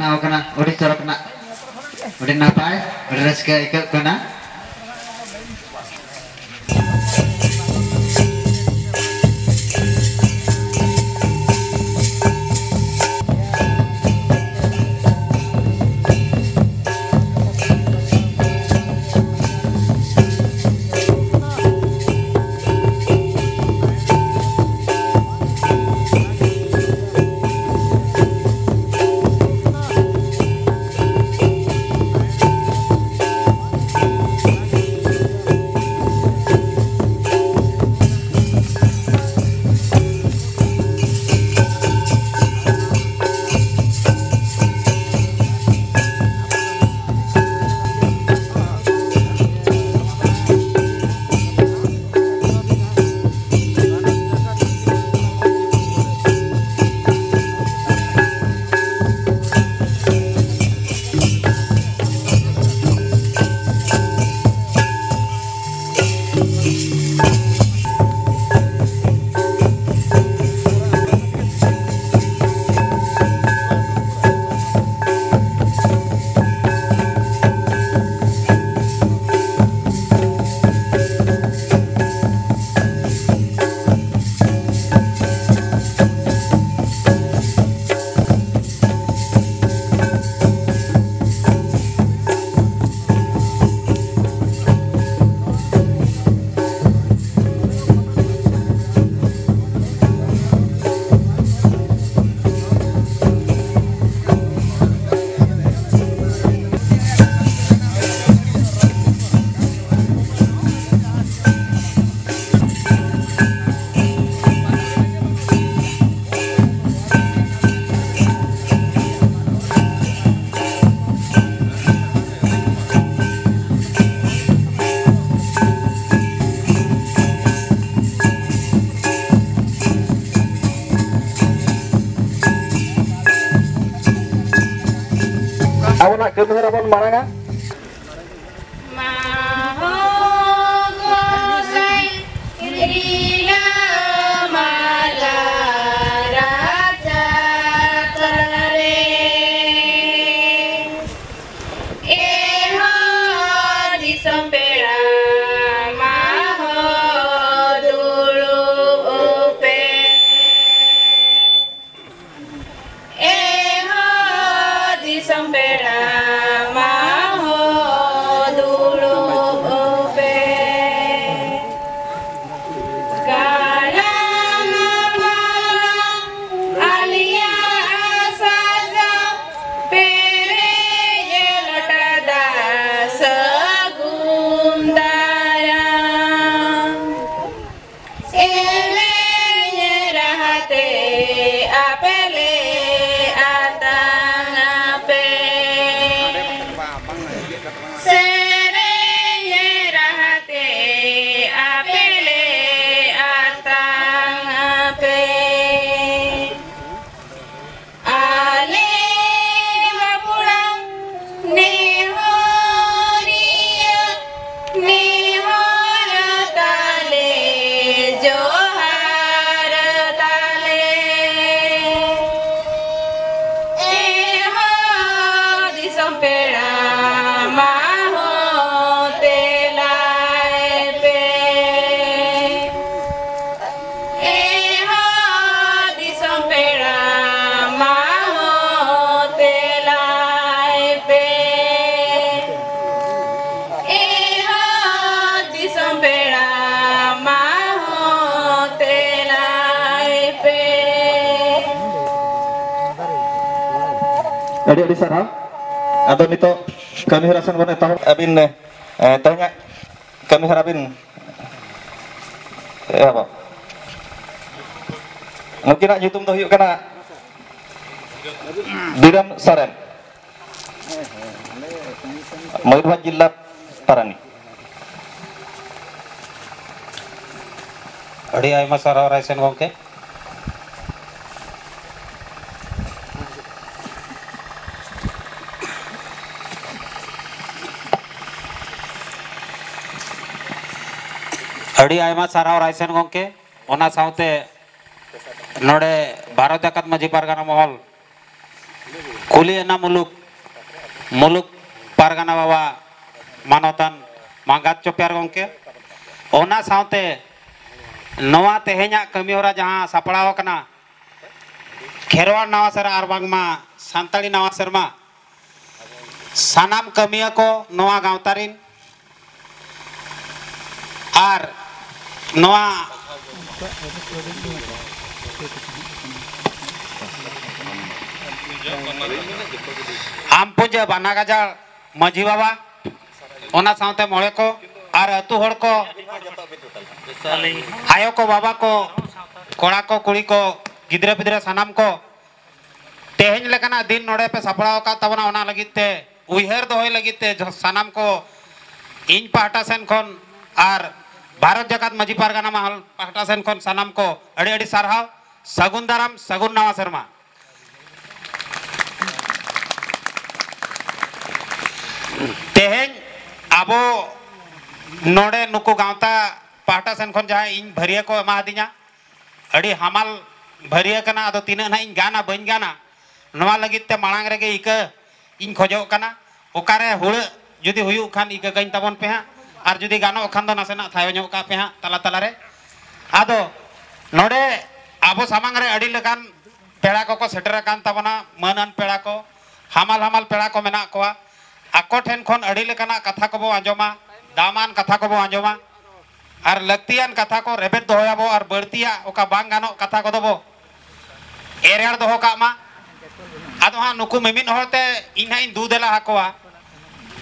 बनाव कना उड़ी चरकना उड़ी नापाय उड़ी रसका इकत कना Awak nak kena apa maranga? Adik-adik sarah, atau nito kami harasan warna tahu abin tanya kami harapin apa? Mungkin nak YouTube tuh yuk kena diram saran, Mayurwan Jilab Parani. Adi ayma sarah raisen gongke. Adi ayma sarah raisen gongke. Ona saute node Bharat Jakat Maji Pargana Mohol कुलियना मुलुक मुलुक पारगाना बाबा मानवतान मांगात चोप्यार गंके ओना सावते नवा तेहेኛ कमी होरा जहां सापड़ाव कना खेरवाड़ नवा sir are बांगमा Santali नवा शर्मा सानाम कमिया को नवा गांवतारिन आर नवा आम पूजे बाना गजाल माझी बाबा ओना सावते मोड़े को आर अतु होड़ को आयो को बाबा को कोड़ा को कुड़ी को गिद्रे पिद्रे सानाम को तेहेñ लेकाना दिन नोड़े पे सापड़ाव का तबना ओना लगित ते उयहर दोहय लगित ते सानाम को इन पाहटा सेन खन आर भारत जगत माझी पारगाना महल पाहटा सेन खन सानाम को अड़ी अड़ी सारहाव सगुन दाराम सगुन नवा शर्मा तेहेñ आबो नोड़े नुकु गांवता पाहटा सेन खन जहां इन भरिया को एमा दिया अड़ी हमाल भरिया कना अदो तीना ना इन गाना बन गाना नवा लगित ते मांग रेगे इका इन खोजो कना ओकारे हुड़ जुदी हुयु खान इका गइन तबन पे हा आर जुदी गानो खान दो नासेना थायो ᱧᱚᱜ का पे हा तला तला रे आदो नोड़े आबो सामांग रे अड़ी लगान पेड़ा को सेटर कान तबना मनन पेड़ा को हमाल हमाल पेड़ा को मेना कोआ आको ठेन खन अड़ी लेकाना कथा को बो आंजोमा दामान कथा को बो आंजोमा आर लक्तियान कथा को रेबेत दोहयाबो आर बर्तिया ओका बांग गानो कथा को दबो एरेड़ दोहो कामा आदो हा नुकु मिमिन होते इना इन दूदेला हाकोआ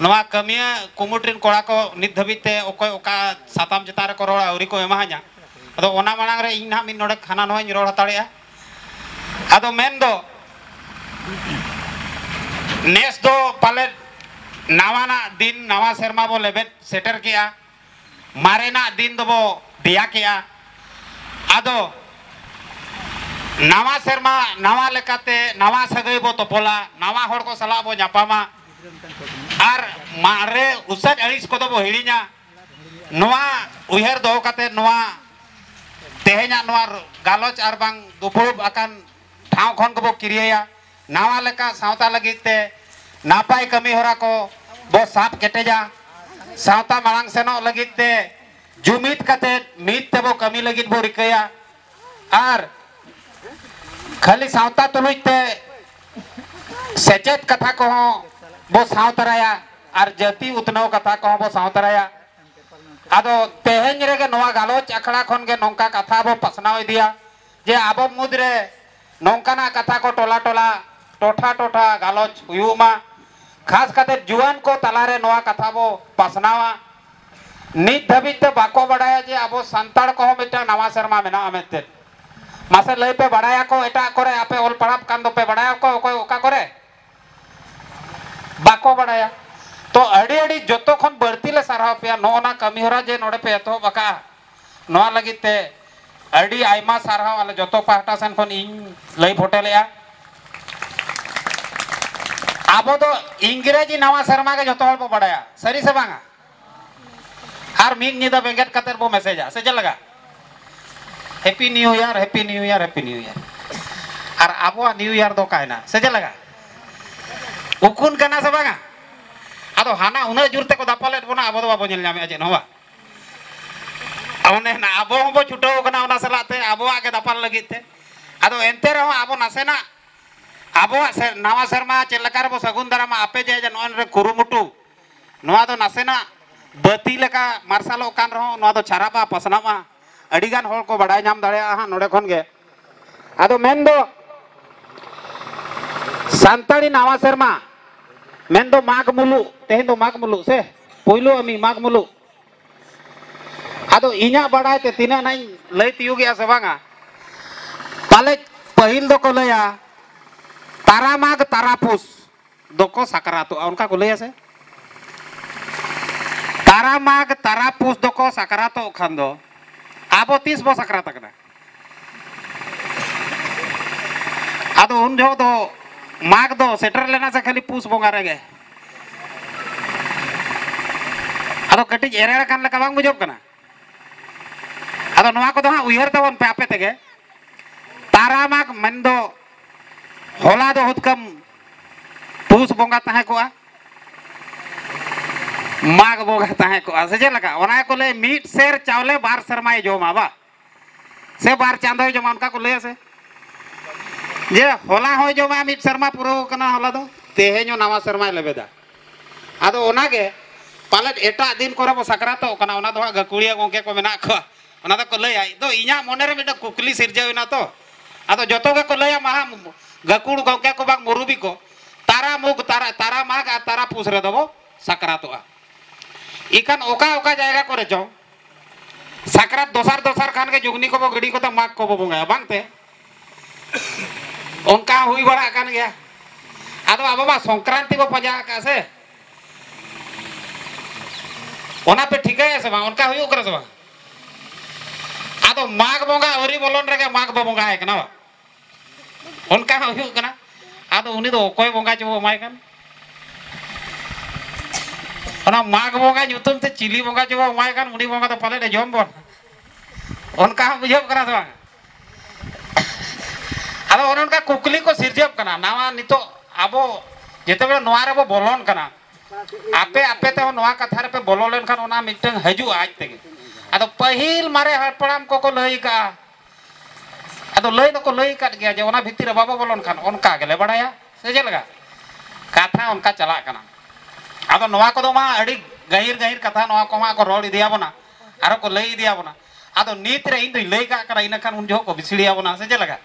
नवा कमिया कुमुट्रिन कोड़ा को नित धबिते ओकोय ओका साताम चितारे को रोड़ा औरी को एमाहा냐 आदो ओना मांग रे इन हा मिन नोडे खाना नोय रोड़ हताड़ेया आदो मेन दो नेस दो पाले नावाना दिन नवा शर्मा बो लेबेट सेटर किया मारेना दिन दो बो दिया किया आदो नवा शर्मा नवा लेकाते नवा सगई बो तोपोला नवा होड़ को सला बो न्यापामा आर मारे उसज अड़िस को दो बो हिड़िña नवा उयहर दो काते नवा तेहेña नवा गालोच आर बांग दुपुब अकान ठाव खन को बो किरिया नवा लेका सावता लगिते नापाय कमी होरा को बो साप केटेजा सावता मांग सेनो लगिते जुमित काते मीत ते बो कमी लगित बो रिकया आर खाली सावता तुलुते सेचेत कथा को बो सावतराया आर जाति उतनाव कथा को बो सावतराया आदो तेहेñ रेगे नवा गालोच अखड़ा खन गे नोंका कथा बो पसनाव दिया जे आबो मुद्रे नोंकाना कथा को टोला टोला टोठा टोठा गालोच हुयुमा खास काते जुआन को तलारे नवा कथा बो पसनावा नित धबित बाको बड़ाया जे आबो संताड़ को मिटा नवा शर्मा मेना अमेते मासे लय पे बड़ाया को एटा करे आपे ओल पड़ाप कान दो पे बड़ाया को ओको ओका करे बाको बड़ाया तो अड़ी अड़ी जतो खन बर्ती ले साराव पे नोना कमी होरा जे नोडे पे तो बका नोआ लगिते अड़ी आइमा साराव वाले जतो पाहटा सन खन इन लय फोटेलेया आबो तो इंग्रेजी नवा शर्मा के जतो बो बड़ाया सरी से बांगा आर मीग निदा बेंगेट कतर बो मैसेज आ से लगा happy new year happy new year happy new year आर आबो न्यू ईयर दो कायना से लगा उकुन कना से बांगा आदो हाना उना जुरते को दापालेट बोना आबो दो बाबो नेल नामे अजे नवा अवने ना आबो बो छुटो कना उना सलाते आबो आगे दापाल लगिते आदो एंते रहो आबो नासेना आबो से नवा शर्मा चेलकार बो सगुन दारामा आपे जे नोन रे कुरुमुटु नवा दो नासेना बती लेका मार्शल कान रहो नवा दो छाराबा पसनामा अड़ीगान होड़ को बड़ाय नाम दाड़े हा नोडे खन गे आदो मेन दो सांताड़ी नवा शर्मा मेन दो माग मुलु तेहेñ दो माग मुलु से पोइलो अमी माग मुलु आदो इñा बड़ाय ते तिना नाई लय तियु गया से बांगा पाले पहिल दो को लया तारा माग तारापुस दो को सकरातो उनका को लया से तारा माग तारापुस दो को सकरातो खान दो आबो 30 बो सकरात कना आदो उन जो दो माग दो सेटर लेना से खाली पूस बोंगा रेगे आदो कटिज एरेड़ा कान लका बांग बुझोब कना आदो नवा को दो हा उयहर तबन पे आपे तेगे तारा माग मेन दो होला दो हुतकम पूस बोंगा तहे को माग बोंगा तहे को से जे लगा ओना को ले मीट सेर चावले बार शर्माए जोमा बा से बार चांदो जोमा उनका को ले से जे होला हो जोमा मीट शर्मा पुरो कना होला दो तेहेño नवा शर्मा लेबेदा आदो ओना के पाले एटा दिन करे बो सकरातो कना ओना दो गकुड़िया गोंके को मेना को ओना दो को ले आई दो इñा मोने रे मिटा कुकली सिरजाविना तो आदो जतो के को ले महा गकुड़ गोंके को बाग मुरुबी को तारा मुग तारा माग आ तारा पूस रे दबो सकरातो इकान ओका ओका जायगा करे जो सकरात दोसार खान के जुगनी को बो गड़ी को तो माग को बो बोंगा बांगते उनका हुई बड़ा कान गया आदो अब बा संक्रांति को पजा का से ओना पे ठीक है से बा उनका हुई ओकरा से बा आदो माग बोंगा औरी बोलोन रे माग बो बोंगा है कना उनका हुई कना आदो उनी दो कोई बोंगा जो माय कन ओना माग बोंगा nyutum ते चिली बोंगा जो माय कन उनी बोंगा तो पाले दे जम बोन उनका बुझब करा से बा आदो उनका कुकली को सिरजब कना नावा नितो आबो जेते बेला नोआ रे बो बोलोन कना आपे आपे ते नोआ कथा रे पे बोलो लेन खान ओना मिटन हजू आज तेगे आदो पहिल मारे हड़पड़ाम को लई का आदो लई दो को लई काट गया जे ओना भितिर बाबो बोलोन खान उनका गेले बड़ाया से जे लगा कथा उनका चला कना आदो नोआ को दो मा अड़ी गहिर कथा नोआ को मा को रोड दिया बना आरो को लई दिया बना आदो नीत रे इन दो लई का करा इन खान उन जो को बिसड़िया बना से जे लगा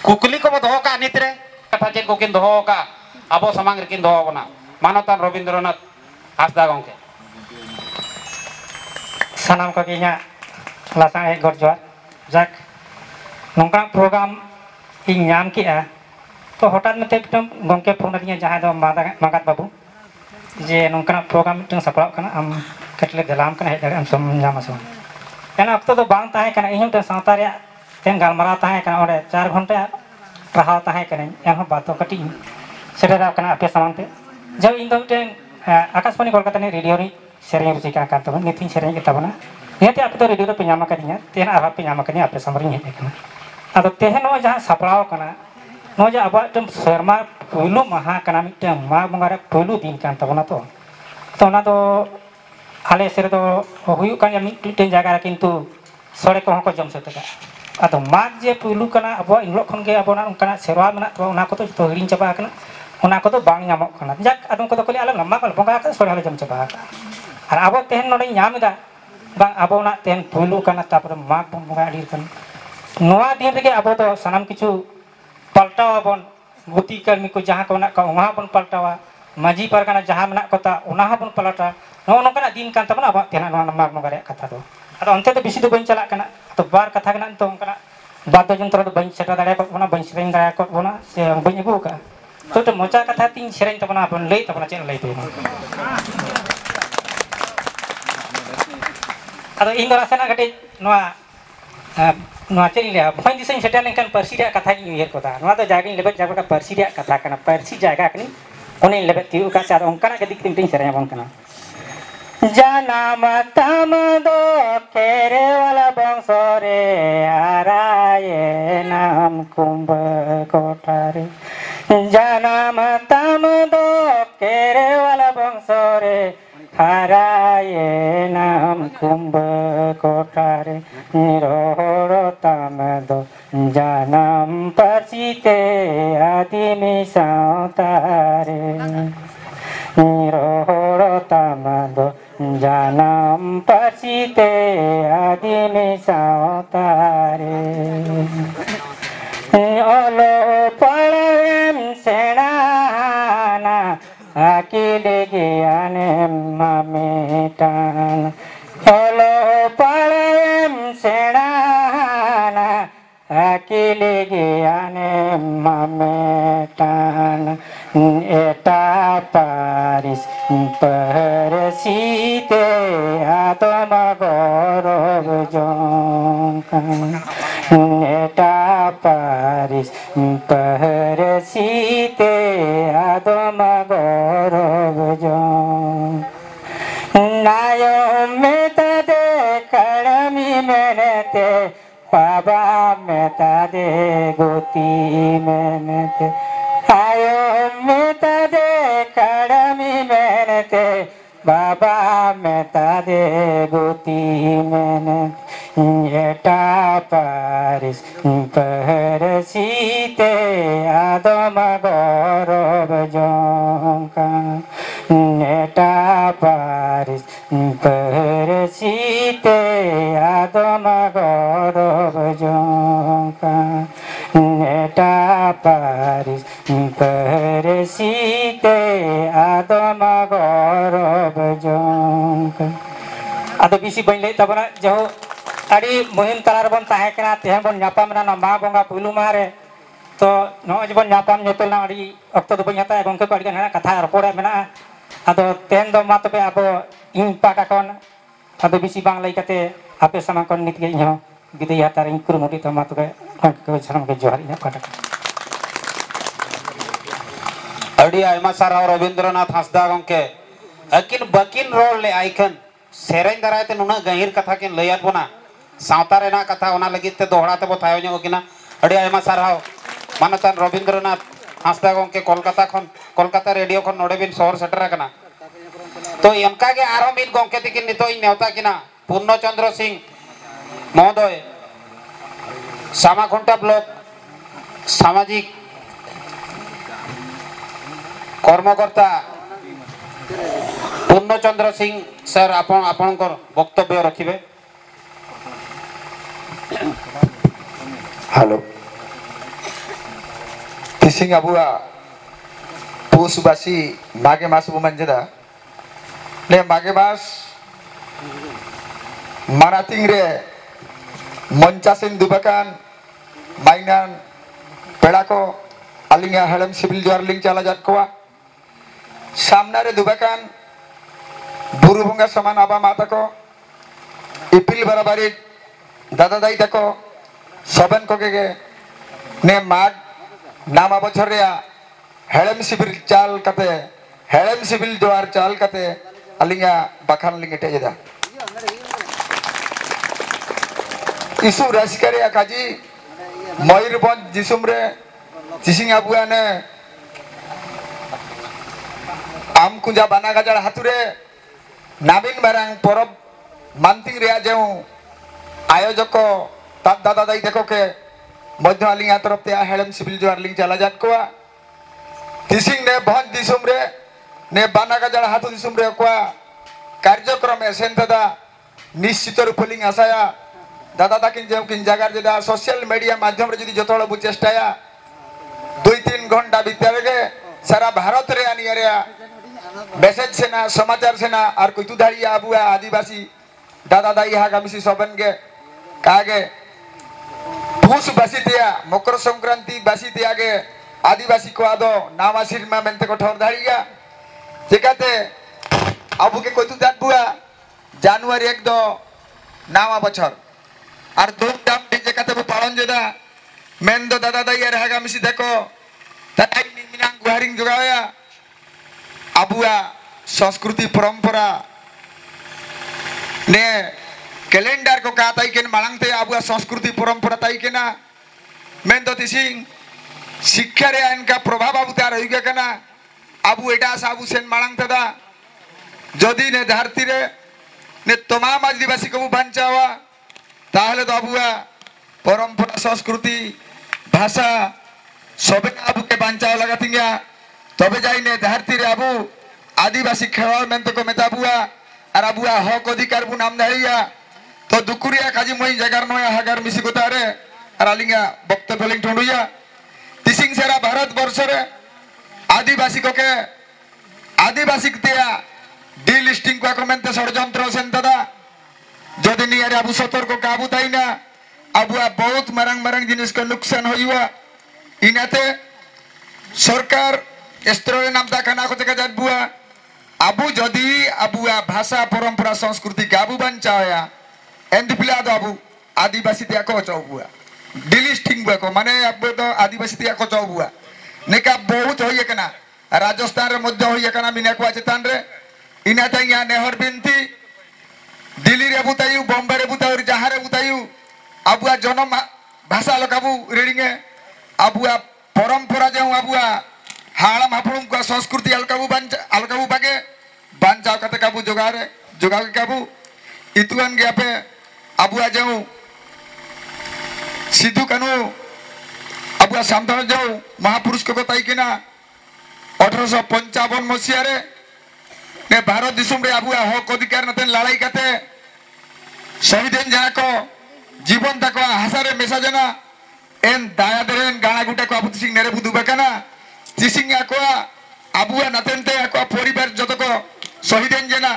कुकली को दो का नीत रे कथा चे को किन दो का अबो समांग रे किन दो बना मानवता रविंद्रनाथ हासदा गोंके सानाम को किnya lasang e gorjwa jak nongka program ing nyam ki a to hotat mete pitam gongke phone dinya jaha do magat babu je nongka program mitang saprap kana am ketle dalam kana hej am som nyam aso ena okto do bang tahe kana ihum ten sawta rea ten galmara tahe kana ore 4 घंटा rahao tahe kana em bato kati sedera kana ape samante jauh indo ten akaswani kolkata ni radio ri sering musika kan teman nitin sering kita bana niati ape to radio pe nyama kadinya ten ara pe nyama kadinya ape samring he kana ado tehen no jaha saprao kana no ja aba tem serma pulu maha kana mitem ma bongare pulu din kan tabana to na do ale sere do huyu kan ya miten jaga kintu sore ko ko jom setega ado mag je pulu kana abo inlok khon ge abo na kana serwa mena to ona ko to hiring chaba kana ona ko to bang nyamok kana jak adong ko to kali alam nama kal bonga ka sore hale jom chaba ar abo tehen no nyam da bang abo na ten pulu kana tapore mag bonga adir kan noa din rege abo to sanam kichu paltawa bon guti karmi ko jaha ko na ka oha bon paltawa maji pargana jaha mena ko ta ona ha bon palata no no kana din kan tabana abo tena no mag mogare kata do ado onte to bisi do bain chala kana to bar katha kana to kana bado jontro do bain chata dare ko ona bain sering dare ko ona se bain ibu ka to mocha katha tin sering tabana bon lei tabana chen lei pe ado indo rasana gade noa noa cheli le bain diseng setan kan persi dia katha ni yer kota noa to jagin lebet jaga persi dia katha kana persi jaga kani one lebet tiu ka char ongkana gadik tin tin sereng bon kana jana matam do kere wala bangsore araye nam kumbh kotare jana matam do kere wala bangsore haraye nam kumbh kotare nirohoro tamado janam persite adimi sautare nirohoro tamado janam persite adimi sautare olo palam senana akile gyanem mametan olo palam senana akile gyanem mametan eta paris persite atoma gorog jongkan eta paris persite atoma gorog jong nayo meta de kalami menete baba meta de goti menete आयो मेता दे कड़मी मेनते बाबा मेता दे गुती मेनते एटा Paris परसीते आदम गौरव जोंका एटा Paris परसीते आदम गौरव जोंका एटा Paris परसीते आदम गौरव जोंका आदो BC बन ले तबना जो अड़ी मुहिम तलार बन ताहे कना तेहे बन न्यापाम ना मा बोंगा पुलु मारे तो नो जबन न्यापाम नेतल ना अड़ी अक्तो दो बन हता गंके को अड़ी ना कथा रपोड़े मेना आदो तेन दो मा तबे आबो इन पाटा कोन आदो बिसी बांग लई कते आपे समा कोन नित गे इहो बिदई हतार इन कुरुमुटी तो मा तबे गंके को छरम के जोहार इन पाटा अड़ी आयमा साराव रविंद्रनाथ हांसदा गंके अकिन बकिन रोल ले आइकन सेरेन दरायते नुना गहिर कथा किन लयात बोना सावता रेना कथा ओना लगित ते दोहड़ा ते बो थायो ᱧᱚᱜ किना अड़ी आयमा साराव मानतान रविंद्रनाथ हांसदा गंके कोलकाता रेडियो खन नोडे बिन शहर सेटर कना तो इनका के आरो मिन गंके तिकिन नितो इन नेवता किना पूर्णचंद्र सिंह महोदय सामाखुंटा ब्लॉक सामाजिक कर्मकर्ता पूर्णचंद्र सिंह सर आपण वक्तव्य रखिबे। हेलो तिसिंग अबुआ पुसबासी मागे मास बुमंजदा ले मागे मास मानातिंग रे मंचासिन दुबकान माइनान पेड़ा को अलिंगा हलम सिविल जोरलिंग चला जात कोआ सामना रे दुबकान बुरु भंगा समान आबा माता को इपिल बराबरी दादा दाई तको सबन को के ने माग नामा बछर रे हेलम सिविल चाल कते हेलम सिविल जोर चाल कते अलिंगा बखान लिंगे तेजदा इसु रसकरे काजी मयूरभंज जिसुमरे जिसिंग अबुआ ने आम कुंजा बाना गजर हाथुरे नाबिन बरंग परब मानतिंग रे जो आयोजक को तब दादा दाई देखो के मध्य अलिंगा तरफ ते हेलम सिविल जोर लिंग चला जात कोआ तिसिंग ने भंज दिसुम रे ने बाना गजर हाथु दिसुम रे कोआ कार्यक्रम एसेन तदा निश्चित रूपलिंग आसाया दादा ताकिन जे किन जगार जेदा सोशल मीडिया माध्यम रे जदी जतोळ बु चेष्टाया 2-3 घंटा भीतर के सारा भारत रे आनी रे मैसेज से ना समाचार से ना और कोई तुधारी आबुआ आदिवासी दादा दाई हा गामिसी सबन के कागे पूस बसितिया मकर संक्रांति बसितिया के आदिवासी को आदो नामासिर मा मेंते को ठोर धारिया जेकाते आबु के कोई तुदात बुआ जनवरी 1 नामा बछर और धूमधाम डीजे काते बु पालन जेदा मेन दो दादा दाई रे हा गामिसी देखो तटाई मिनांग गुहारिंग जुगाया आबुआ संस्कृति परंपरा ने कैलेंडर को का ताई केन मांगते आबुआ संस्कृति परंपरा ताई केना मेन तो तिसिंग शिक्षा रे इनका प्रभाव आबु तार होई केना आबु एटा साबु सेन मांगते दा जदी ने धरती रे ने तमाम आदिवासी को बंचावा ताहले तो आबुआ परंपरा संस्कृति भाषा सब आबु के बंचाव लगातिंगा तबे जाई ने धरती रे आबु आदिवासी खेल मेन तो को मेताबुआ और आबुआ हक अधिकार बु नाम धारिया तो दुकुरिया काजी मोई जगार नया हगार मिसी गोतारे और आलिंगा वक्तव्य लिंग ठंडुया तिसिंग सेरा भारत वर्ष रे आदिवासी को के आदिवासी तिया डी लिस्टिंग को कमेंटे षडयंत्र सेंतदा जदि नियारे आबु सतर्क को काबू ताइना आबुआ बहुत मरंग मरंग जिनिस का नुकसान होइवा इनाते सरकार स्तर नाम दाखाना को जगह जात बुआ आबु जदि आबुआ भाषा परंपरा संस्कृति गाबू बंचाया एंड पिला दो आबु आदिवासी तिया को चौबुआ डिलिस्टिंग बुआ को माने अब तो आदिवासी तिया को चौबुआ नेका बहुत होइए कना राजस्थान रे मध्य होइए कना मिनाकुआ चेतान रे इनाते या नेहर बिनती दिल्ली रे बुतायु बॉम्बे रे बुतायु जहां रे बुतायु आबुआ जन्म भाषा लकाबू रीडिंग आबुआ परंपरा जो आबुआ हाड़म हापुड़म को संस्कृति अलकाबू बागे बांचाव कते काबू जोगाव काबू इतुआन गया पे अबुआ जाऊं सिद्धू कानू अबुआ सामने जाऊं महापुरुष को बताई कि ना 1855 मसीह ने भारत दिसुम रे अबुआ हक अधिकार नतेन लड़ाई कते शहीद जहाँ को जीवन तक हासारे मेसा जना एन दाया दरेन गाना गुटा को अबु सिंह नेरे बुदु बकना तिसिंग को अबुआ नतेनते को परिवार जत को शहीद जना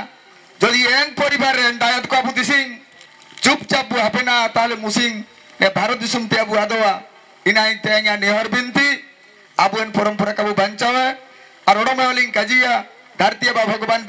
जदि एन परिवार रेन दायात को अबु सिंह चुपचाप बु हपेना ताले मुसिंग ने भारत दिसुम ते अबु आदवा इना तेंगा नेहर बिनती अबु एन परंपरा का बु बंचावे और ओडमेलिंग काजिया धरती बा भगवान